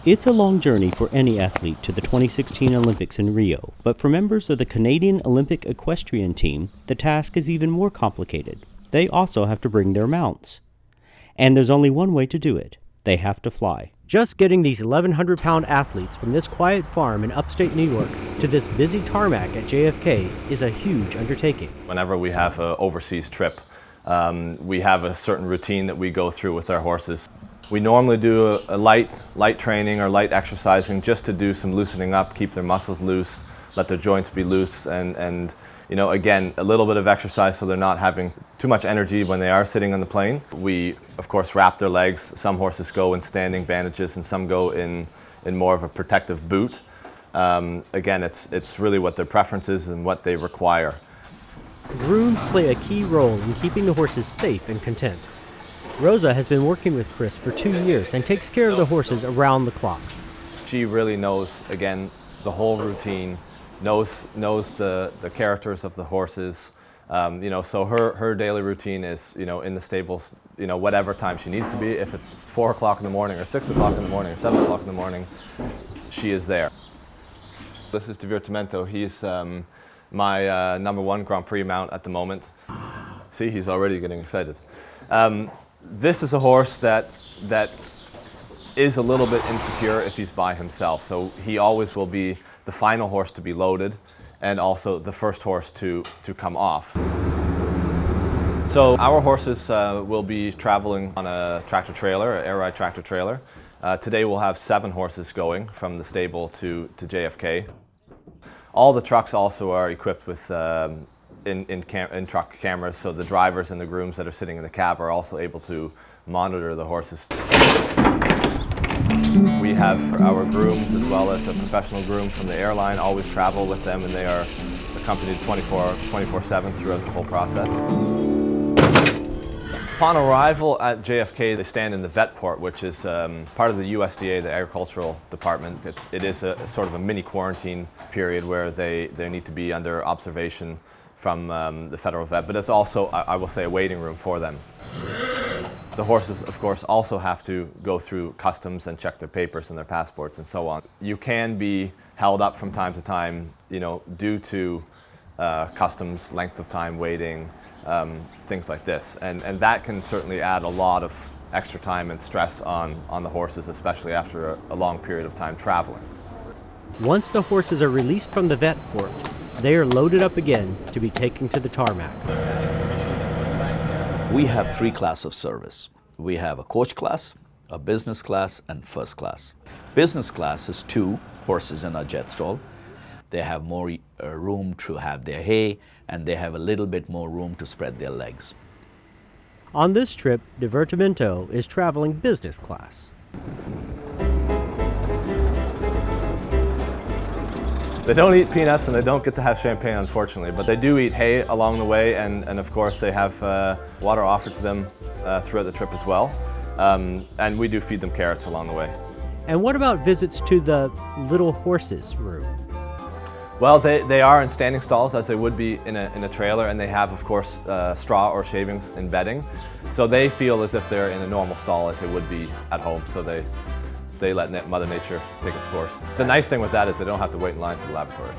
It's a long journey for any athlete to the 2016 Olympics in Rio, but for members of the Canadian Olympic equestrian team, the task is even more complicated. They also have to bring their mounts. And there's only one way to do it. They have to fly. Just getting these 1,100-pound athletes from this quiet farm in upstate New York to this busy tarmac at JFK is a huge undertaking. Whenever we have an overseas trip, we have a certain routine that we go through with our horses. We normally do a light training or light exercising just to do some loosening up, keep their muscles loose, let their joints be loose, and you know, again, a little bit of exercise so they're not having too much energy when they are sitting on the plane. We, of course, wrap their legs. Some horses go in standing bandages and some go in more of a protective boot. Again, it's really what their preference is and what they require. Grooms play a key role in keeping the horses safe and content. Rosa has been working with Chris for 2 years and takes care of the horses around the clock. She really knows, again, the whole routine, knows the characters of the horses. You know, so her daily routine is, you know, in the stables, you know, whatever time she needs to be. If it's 4 o'clock in the morning or 6 o'clock in the morning or 7 o'clock in the morning, she is there. This is Divertimento. He's my #1 Grand Prix mount at the moment. See, he's already getting excited. This is a horse that is a little bit insecure if he's by himself. So he always will be the final horse to be loaded and also the first horse to come off. So our horses will be traveling on a tractor trailer, an air ride tractor trailer. Today we'll have 7 horses going from the stable to JFK. All the trucks also are equipped with in-truck cameras, so the drivers and the grooms that are sitting in the cab are also able to monitor the horses. We have our grooms as well as a professional groom from the airline always travel with them, and they are accompanied 24/7 throughout the whole process. Upon arrival at JFK, they stand in the vet port, which is part of the USDA, the Agricultural Department. It is a sort of a mini quarantine period where they need to be under observation from the federal vet, but it's also, I will say, a waiting room for them. The horses, of course, also have to go through customs and check their papers and their passports and so on. You can be held up from time to time, you know, due to customs, length of time waiting, things like this. And that can certainly add a lot of extra time and stress on the horses, especially after a long period of time traveling. Once the horses are released from the vet port, they are loaded up again to be taken to the tarmac. We have 3 classes of service. We have a coach class, a business class, and first class. Business class is 2 horses in a jet stall. They have more room to have their hay, and they have a little bit more room to spread their legs. On this trip, Divertimento is traveling business class. They don't eat peanuts and they don't get to have champagne, unfortunately, but they do eat hay along the way, and of course they have water offered to them throughout the trip as well. And we do feed them carrots along the way. And what about visits to the little horses room? Well, they are in standing stalls as they would be in a trailer, and they have, of course, straw or shavings and bedding. So they feel as if they're in a normal stall as they would be at home. So they let Mother Nature take its course. The nice thing with that is they don't have to wait in line for the laboratory.